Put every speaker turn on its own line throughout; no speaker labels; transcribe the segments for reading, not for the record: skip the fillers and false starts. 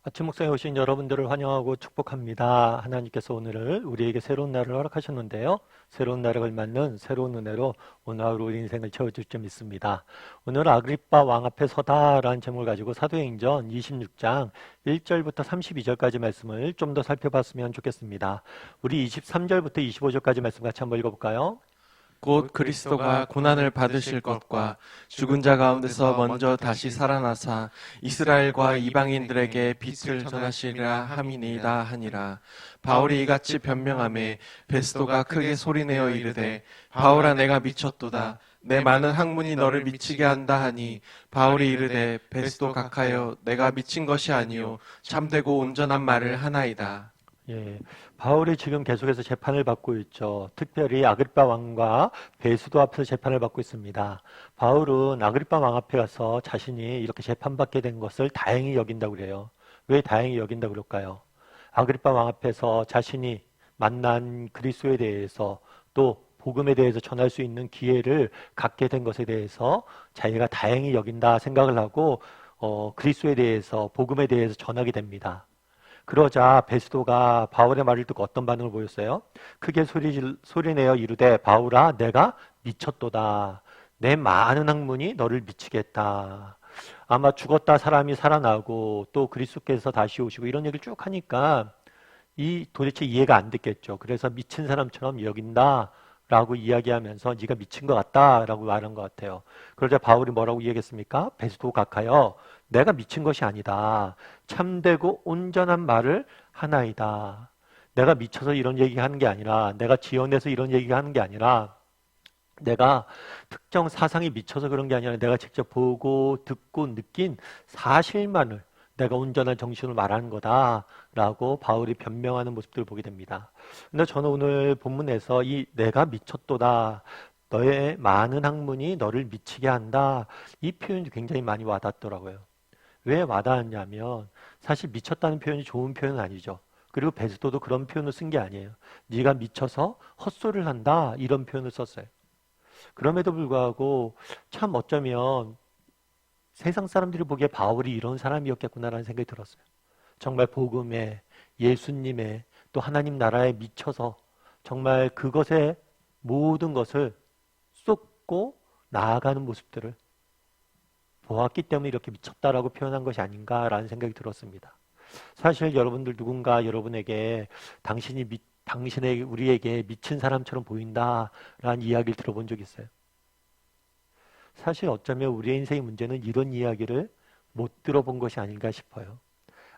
아침 목상에 오신 여러분들을 환영하고 축복합니다. 하나님께서 오늘을 우리에게 새로운 날을 허락하셨는데요. 새로운 날에 걸맞는 새로운 은혜로 오늘 하루 우리 인생을 채워줄 줄 믿습니다. 오늘 아그리빠 왕 앞에 서다라는 제목을 가지고 사도행전 26장 1절부터 32절까지 말씀을 좀 더 살펴봤으면 좋겠습니다. 우리 23절부터 25절까지 말씀 같이 한번 읽어볼까요?
곧 그리스도가 고난을 받으실 것과 죽은 자 가운데서 먼저 다시 살아나사 이스라엘과 이방인들에게 빛을 전하시리라 함이니이다 하니라. 바울이 이같이 변명하매 베스도가 크게 소리내어 이르되 바울아 내가 미쳤도다. 내 많은 학문이 너를 미치게 한다 하니 바울이 이르되 베스도 각하여 내가 미친 것이 아니요 참되고 온전한 말을 하나이다.
예, 바울이 지금 계속해서 재판을 받고 있죠. 특별히 아그리빠 왕과 베스도 앞에서 재판을 받고 있습니다. 바울은 아그리빠 왕 앞에 가서 자신이 이렇게 재판받게 된 것을 다행히 여긴다고 그래요. 왜 다행히 여긴다고 그럴까요? 아그리빠 왕 앞에서 자신이 만난 그리스도에 대해서 또 복음에 대해서 전할 수 있는 기회를 갖게 된 것에 대해서 자기가 다행히 여긴다 생각을 하고 그리스도에 대해서 복음에 대해서 전하게 됩니다. 그러자 베스도가 바울의 말을 듣고 어떤 반응을 보였어요? 크게 소리내어 이르되 바울아 내가 미쳤도다. 내 많은 학문이 너를 미치게 했다. 아마 죽었다 사람이 살아나고 또 그리스도께서 다시 오시고 이런 얘기를 쭉 하니까 도대체 이해가 안 됐겠죠. 그래서 미친 사람처럼 여긴다 라고 이야기하면서 네가 미친 것 같다 라고 말한 것 같아요. 그러자 바울이 뭐라고 이야기했습니까? 베스도 각하여 내가 미친 것이 아니다. 참되고 온전한 말을 하나이다. 내가 미쳐서 이런 얘기하는 게 아니라 내가 지어내서 이런 얘기하는 게 아니라 내가 특정 사상이 미쳐서 그런 게 아니라 내가 직접 보고 듣고 느낀 사실만을 내가 온전한 정신으로 말하는 거다라고 바울이 변명하는 모습들을 보게 됩니다. 근데 저는 오늘 본문에서 이 내가 미쳤도다, 너의 많은 학문이 너를 미치게 한다, 이 표현이 굉장히 많이 와닿더라고요. 왜 와닿았냐면 사실 미쳤다는 표현이 좋은 표현은 아니죠. 그리고 베스도도 그런 표현을 쓴 게 아니에요. 네가 미쳐서 헛소리를 한다 이런 표현을 썼어요. 그럼에도 불구하고 참 어쩌면 세상 사람들이 보기에 바울이 이런 사람이었겠구나라는 생각이 들었어요. 정말 복음에, 예수님에, 또 하나님 나라에 미쳐서 정말 그것에 모든 것을 쏟고 나아가는 모습들을 보았기 때문에 이렇게 미쳤다라고 표현한 것이 아닌가라는 생각이 들었습니다. 사실 여러분들 누군가 여러분에게 당신의 우리에게 미친 사람처럼 보인다라는 이야기를 들어본 적 있어요? 사실 어쩌면 우리의 인생의 문제는 이런 이야기를 못 들어본 것이 아닌가 싶어요.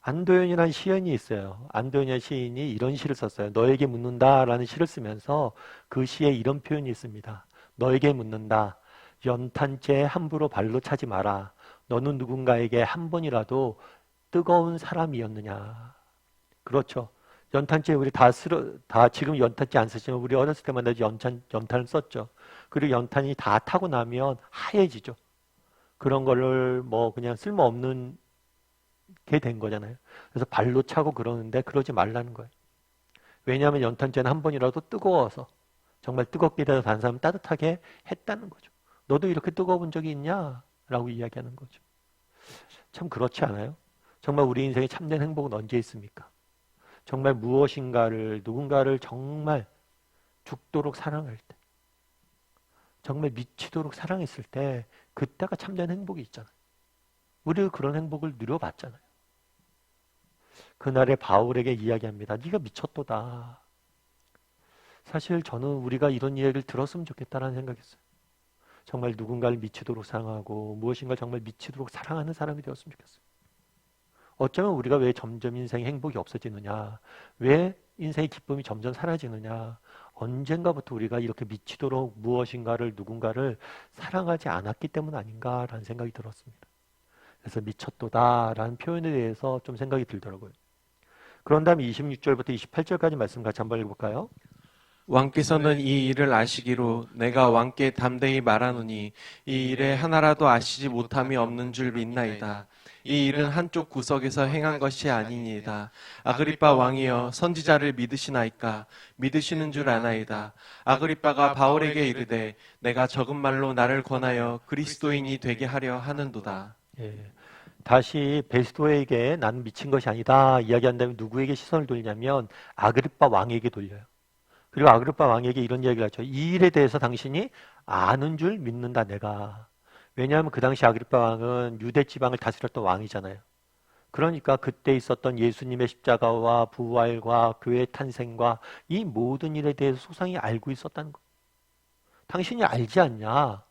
안도현이라는 시인이 있어요. 안도현 시인이 이런 시를 썼어요. 너에게 묻는다라는 시를 쓰면서 그 시에 이런 표현이 있습니다. 너에게 묻는다. 연탄재 함부로 발로 차지 마라. 너는 누군가에게 한 번이라도 뜨거운 사람이었느냐. 그렇죠. 연탄재 우리 다 지금 연탄재 안 쓰지만 우리 어렸을 때마다 연탄을 썼죠. 그리고 연탄이 다 타고 나면 하얘지죠. 그런 거를 뭐 그냥 쓸모없는 게 된 거잖아요. 그래서 발로 차고 그러는데 그러지 말라는 거예요. 왜냐하면 연탄재는 한 번이라도 뜨거워서 정말 뜨겁게 돼서 다른 사람 따뜻하게 했다는 거죠. 너도 이렇게 뜨거운 적이 있냐? 라고 이야기하는 거죠. 참 그렇지 않아요? 정말 우리 인생에 참된 행복은 언제 있습니까? 정말 누군가를 정말 죽도록 사랑할 때, 정말 미치도록 사랑했을 때 그때가 참된 행복이 있잖아요. 우리가 그런 행복을 누려봤잖아요. 그날의 바울에게 이야기합니다. 네가 미쳤도다. 사실 저는 우리가 이런 이야기를 들었으면 좋겠다는 생각했어요. 정말 누군가를 미치도록 사랑하고 무엇인가를 정말 미치도록 사랑하는 사람이 되었으면 좋겠어요. 어쩌면 우리가 왜 점점 인생의 행복이 없어지느냐, 왜 인생의 기쁨이 점점 사라지느냐, 언젠가부터 우리가 이렇게 미치도록 무엇인가를 누군가를 사랑하지 않았기 때문 아닌가라는 생각이 들었습니다. 그래서 미쳤도다라는 표현에 대해서 좀 생각이 들더라고요. 그런 다음에 26절부터 28절까지 말씀 같이 한번 읽어볼까요?
왕께서는 이 일을 아시기로 내가 왕께 담대히 말하노니 이 일에 하나라도 아시지 못함이 없는 줄 믿나이다. 이 일은 한쪽 구석에서 행한 것이 아니니이다. 아그리빠 왕이여 선지자를 믿으시나이까? 믿으시는 줄 아나이다. 아그리빠가 바울에게 이르되 내가 적은 말로 나를 권하여 그리스도인이 되게 하려 하는도다.
예, 다시 베스도에게 나는 미친 것이 아니다 이야기한다면 누구에게 시선을 돌리냐면 아그리빠 왕에게 돌려요. 그리고 아그리빠 왕에게 이런 이야기를 하죠. 이 일에 대해서 당신이 아는 줄 믿는다 내가. 왜냐하면 그 당시 아그리빠 왕은 유대 지방을 다스렸던 왕이잖아요. 그러니까 그때 있었던 예수님의 십자가와 부활과 교회의 탄생과 이 모든 일에 대해서 소상히 알고 있었다는 거. 당신이 알지 않냐?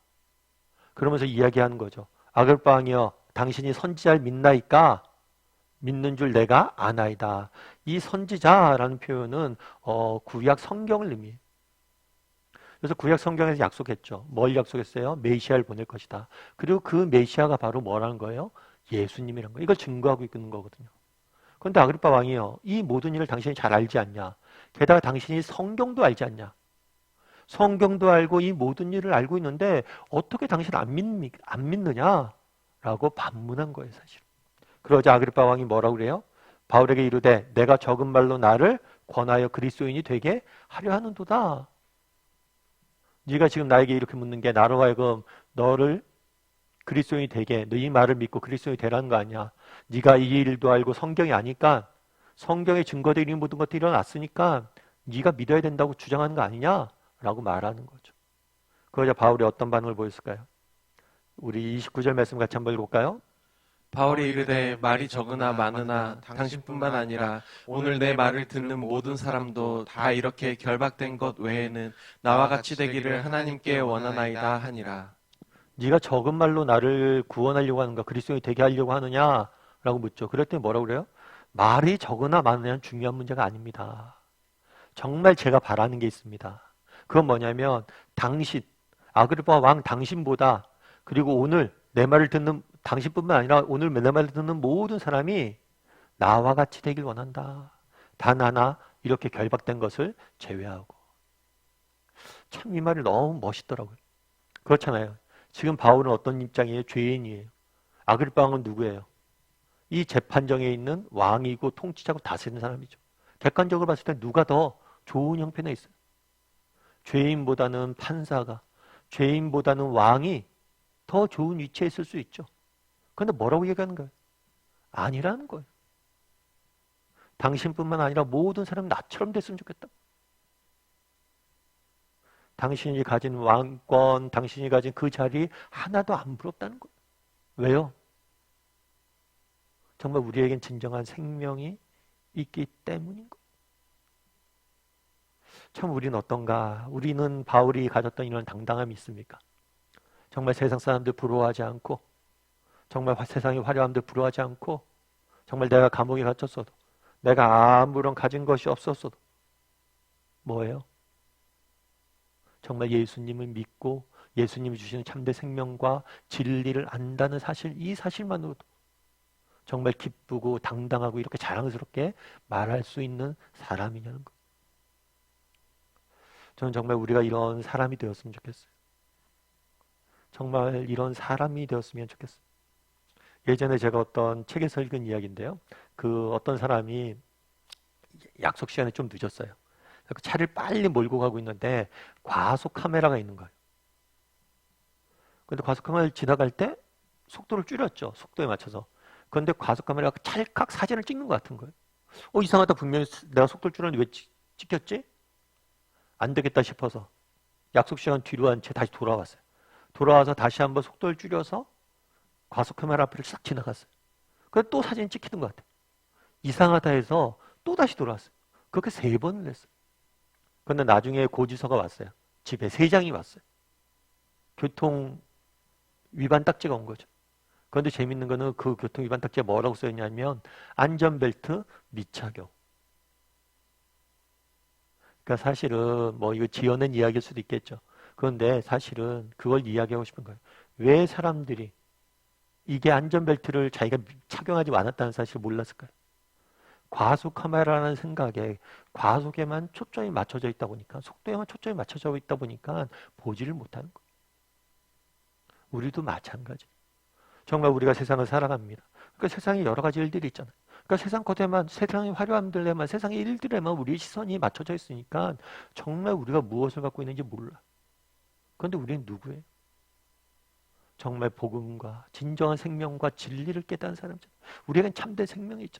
그러면서 이야기하는 거죠. 아글바 왕이여, 당신이 선지자를 믿나이까? 믿는 줄 내가 아나이다. 이 선지자라는 표현은 구약 성경을 의미해요. 그래서 구약 성경에서 약속했죠. 뭘 약속했어요? 메시아를 보낼 것이다. 그리고 그 메시아가 바로 뭐라는 거예요? 예수님이란 거예요. 이걸 증거하고 있는 거거든요. 그런데 아그리빠 왕이요, 이 모든 일을 당신이 잘 알지 않냐? 게다가 당신이 성경도 알지 않냐? 성경도 알고 이 모든 일을 알고 있는데 어떻게 당신 안 믿느냐? 라고 반문한 거예요, 사실. 그러자 아그리빠 왕이 뭐라고 그래요? 바울에게 이르되 내가 적은 말로 나를 권하여 그리스도인이 되게 하려 하는도다. 네가 지금 나에게 이렇게 묻는 게 나로 하여금 너를 그리스도인이 되게, 너 이 말을 믿고 그리스도인이 되라는 거 아니야. 네가 이 일도 알고 성경이 아니까, 성경에 증거되는 모든 것들이 일어났으니까 네가 믿어야 된다고 주장하는 거 아니냐? 라고 말하는 거죠. 그러자 바울이 어떤 반응을 보였을까요? 우리 29절 말씀 같이 한번 읽어볼까요?
바울이 이르되 말이 적으나 많으나 당신뿐만 아니라 오늘 내 말을 듣는 모든 사람도 다 이렇게 결박된 것 외에는 나와 같이 되기를 하나님께 원하나이다 하니라.
네가 적은 말로 나를 구원하려고 하는가? 그리스도인이 되게 하려고 하느냐? 라고 묻죠. 그랬더니 뭐라고 그래요? 말이 적으나 많으냐는 중요한 문제가 아닙니다. 정말 제가 바라는 게 있습니다. 그건 뭐냐면 당신, 아그리파 왕 당신보다, 그리고 오늘 내 말을 듣는 당신뿐만 아니라 오늘 내 말을 듣는 모든 사람이 나와 같이 되길 원한다. 단 하나 이렇게 결박된 것을 제외하고. 참 이 말이 너무 멋있더라고요. 그렇잖아요. 지금 바울은 어떤 입장이에요? 죄인이에요. 아그리파 왕은 누구예요? 이 재판정에 있는 왕이고 통치자고 다스리는 사람이죠. 객관적으로 봤을 때 누가 더 좋은 형편에 있어요? 죄인보다는 판사가, 죄인보다는 왕이 더 좋은 위치에 있을 수 있죠. 그런데 뭐라고 얘기하는 거예요? 아니라는 거예요. 당신뿐만 아니라 모든 사람이 나처럼 됐으면 좋겠다. 당신이 가진 왕권, 당신이 가진 그 자리 하나도 안 부럽다는 거예요. 왜요? 정말 우리에겐 진정한 생명이 있기 때문인 거예요. 참 우리는 어떤가? 우리는 바울이 가졌던 이런 당당함이 있습니까? 정말 세상 사람들 부러워하지 않고, 정말 세상의 화려함들 부러워하지 않고, 정말 내가 감옥에 갇혔어도, 내가 아무런 가진 것이 없었어도 뭐예요? 정말 예수님을 믿고 예수님이 주시는 참된 생명과 진리를 안다는 사실, 이 사실만으로도 정말 기쁘고 당당하고 이렇게 자랑스럽게 말할 수 있는 사람이냐는 것. 저는 정말 우리가 이런 사람이 되었으면 좋겠어요. 정말 이런 사람이 되었으면 좋겠어요. 예전에 제가 어떤 책에서 읽은 이야기인데요. 그 어떤 사람이 약속 시간에 좀 늦었어요. 그 차를 빨리 몰고 가고 있는데 과속 카메라가 있는 거예요. 근데 과속 카메라를 지나갈 때 속도를 줄였죠. 속도에 맞춰서. 그런데 과속 카메라가 찰칵 사진을 찍는 것 같은 거예요. 이상하다. 분명히 내가 속도를 줄였는데 왜 찍혔지? 안 되겠다 싶어서 약속 시간 뒤로 한 채 다시 돌아왔어요. 돌아와서 다시 한번 속도를 줄여서 과속 카메라 앞을 싹 지나갔어요. 그래서 또 사진 찍히는 것 같아요. 이상하다 해서 또 다시 돌아왔어요. 그렇게 3번을 했어요. 그런데 나중에 고지서가 왔어요. 집에 3장이 왔어요. 교통 위반 딱지가 온 거죠. 그런데 재밌는 거는 그 교통 위반 딱지에 뭐라고 써있냐면 안전벨트 미착용. 그러니까 사실은 뭐 이거 지어낸 이야기일 수도 있겠죠. 그런데 사실은 그걸 이야기하고 싶은 거예요. 왜 사람들이 이게 안전벨트를 자기가 착용하지 않았다는 사실을 몰랐을까요? 과속 카메라라는 생각에 과속에만 초점이 맞춰져 있다 보니까, 속도에만 초점이 맞춰져 있다 보니까 보지를 못하는 거예요. 우리도 마찬가지. 정말 우리가 세상을 살아갑니다. 그러니까 세상에 여러 가지 일들이 있잖아요. 그러니까 세상 것에만, 세상의 화려함들에만, 세상의 일들에만 우리의 시선이 맞춰져 있으니까 정말 우리가 무엇을 갖고 있는지 몰라. 그런데 우리는 누구예요? 정말 복음과 진정한 생명과 진리를 깨달은 사람들. 우리에겐 참된 생명이 있죠.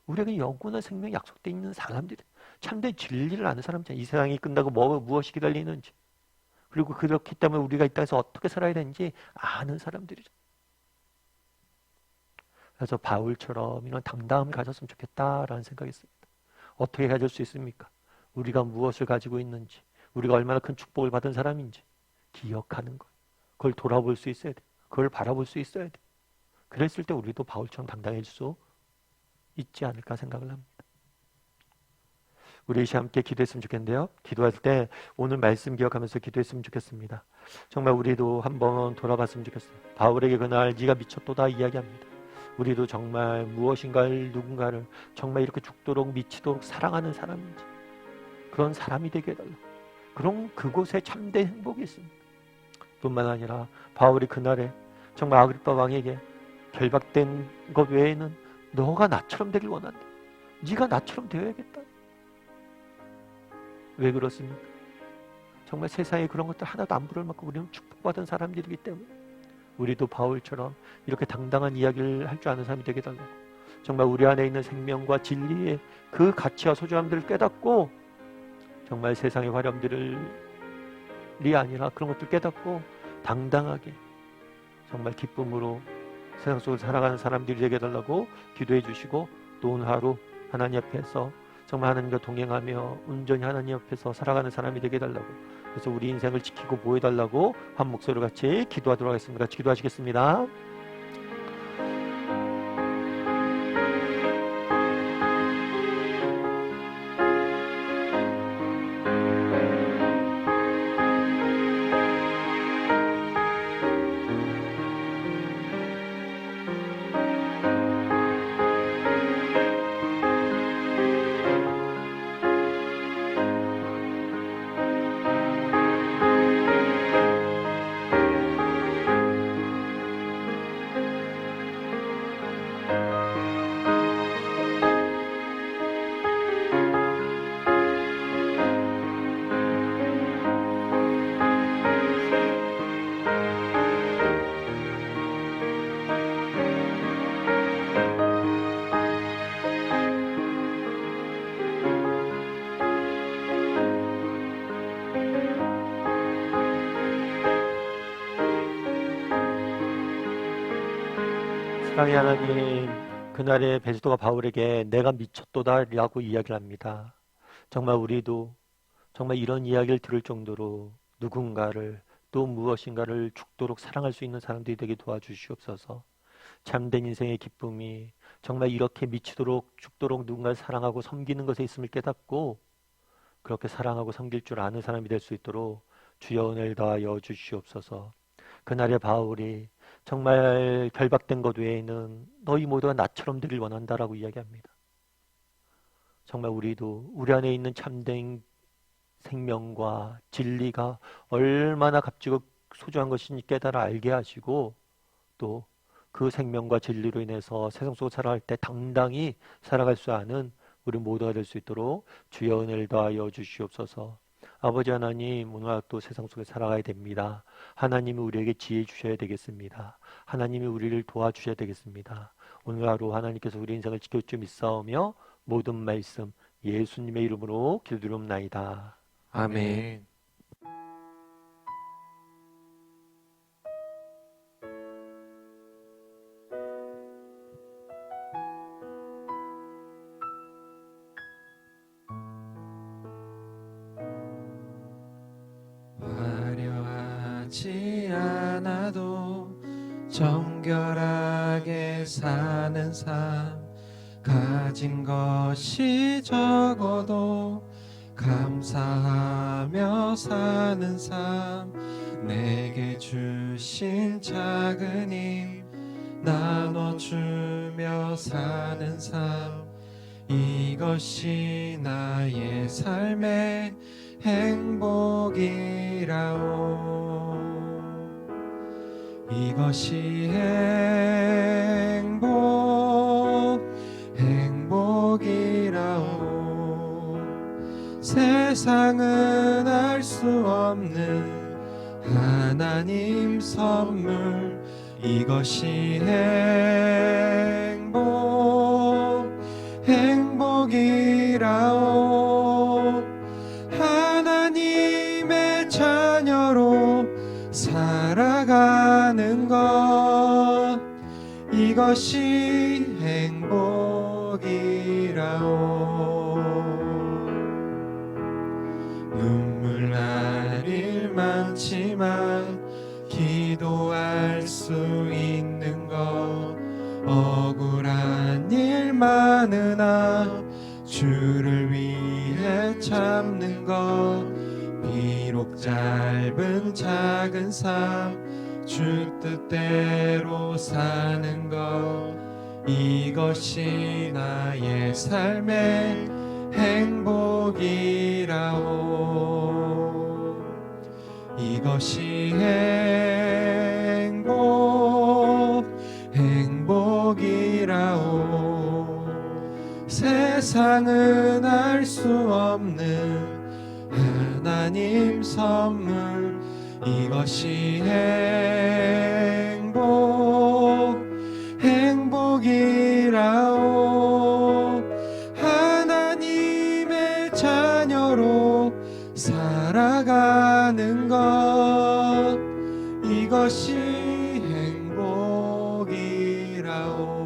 우리에게 영원한 생명이 약속되어 있는 사람들이, 참된 진리를 아는 사람들, 이 세상이 끝나고 무엇이 기다리는지, 그리고 그렇기 때문에 우리가 이 땅에서 어떻게 살아야 되는지 아는 사람들이죠. 그래서 바울처럼 이런 당당함을 가졌으면 좋겠다라는 생각이 있습니다. 어떻게 가질 수 있습니까? 우리가 무엇을 가지고 있는지, 우리가 얼마나 큰 축복을 받은 사람인지 기억하는 것. 그걸 돌아볼 수 있어야 돼요. 그걸 바라볼 수 있어야 돼요. 그랬을 때 우리도 바울처럼 당당해질 수 있지 않을까 생각을 합니다. 우리 함께 기도했으면 좋겠는데요. 기도할 때 오늘 말씀 기억하면서 기도했으면 좋겠습니다. 정말 우리도 한번 돌아봤으면 좋겠어요. 바울에게 그날 네가 미쳤도다 이야기합니다. 우리도 정말 무엇인가를, 누군가를 정말 이렇게 죽도록 미치도록 사랑하는 사람인지, 그런 사람이 되게 해달라고. 그럼 그곳에 참된 행복이 있습니다. 뿐만 아니라 바울이 그날에 정말 아그리파 왕에게 결박된 것 외에는 너가 나처럼 되길 원한다. 네가 나처럼 되어야겠다. 왜 그렇습니까? 정말 세상에 그런 것들 하나도 안 부러워하고 우리는 축복받은 사람들이기 때문에 우리도 바울처럼 이렇게 당당한 이야기를 할 줄 아는 사람이 되게 달라고. 정말 우리 안에 있는 생명과 진리의 그 가치와 소중함들을 깨닫고 정말 세상의 화려함들이 아니라 그런 것들 깨닫고 당당하게 정말 기쁨으로 세상 속을 살아가는 사람들이 되게 해달라고 기도해 주시고, 또 오늘 하루 하나님 앞에서 정말 하나님과 동행하며 온전히 하나님 앞에서 살아가는 사람이 되게 해달라고, 그래서 우리 인생을 지키고 보호해달라고 한 목소리로 같이 기도하도록 하겠습니다. 같이 기도하시겠습니다. 사랑의 하나님, 그날의 베드로가 바울에게 내가 미쳤도다 라고 이야기를 합니다. 정말 우리도 정말 이런 이야기를 들을 정도로 누군가를, 또 무엇인가를 죽도록 사랑할 수 있는 사람들이 되게 도와주시옵소서. 참된 인생의 기쁨이 정말 이렇게 미치도록 죽도록 누군가를 사랑하고 섬기는 것에 있음을 깨닫고 그렇게 사랑하고 섬길 줄 아는 사람이 될 수 있도록 주여 은혜를 더하여 주시옵소서. 그날의 바울이 정말 결박된 것 외에는 너희 모두가 나처럼 되길 원한다라고 이야기합니다. 정말 우리도 우리 안에 있는 참된 생명과 진리가 얼마나 값지고 소중한 것인지 깨달아 알게 하시고, 또 그 생명과 진리로 인해서 세상 속을 살아갈 때 당당히 살아갈 수 아는 우리 모두가 될 수 있도록 주여 은혜를 더하여 주시옵소서. 아버지 하나님, 오늘 또 세상 속에 살아가야 됩니다. 하나님이 우리에게 지혜 주셔야 되겠습니다. 하나님이 우리를 도와주셔야 되겠습니다. 오늘 하루 하나님께서 우리 인생을 지켜줄 줄 믿사오며 모든 말씀 예수님의 이름으로 기도드리옵나이다.
아멘. 화려하지 않아도 정결하게 사는 삶, 가진 것이 적어도 감사하며 사는 삶, 내게 주신 작은 힘 나눠주며 사는 삶, 이것이 나의 삶의 행복이라오. 이것이 행복이라오. 세상은 알 수 없는 하나님 선물 이것이 행복이라오. 하나님의 자녀로 살아가는 것 이것이 행복이라오. 눈물 날 일 많지만 기도할 수 있는 것 억울한 일 많으나 주를 위해 참는 것 비록 짧은 작은 삶 주 뜻대로 사는 것 이것이 나의 삶의 행복이라오. 이것이 행복이라오. 세상은 알 수 없는 하나님 선물 이것이 행복이라오. 하나님의 자녀로 살아가는 것 이것이 행복이라오.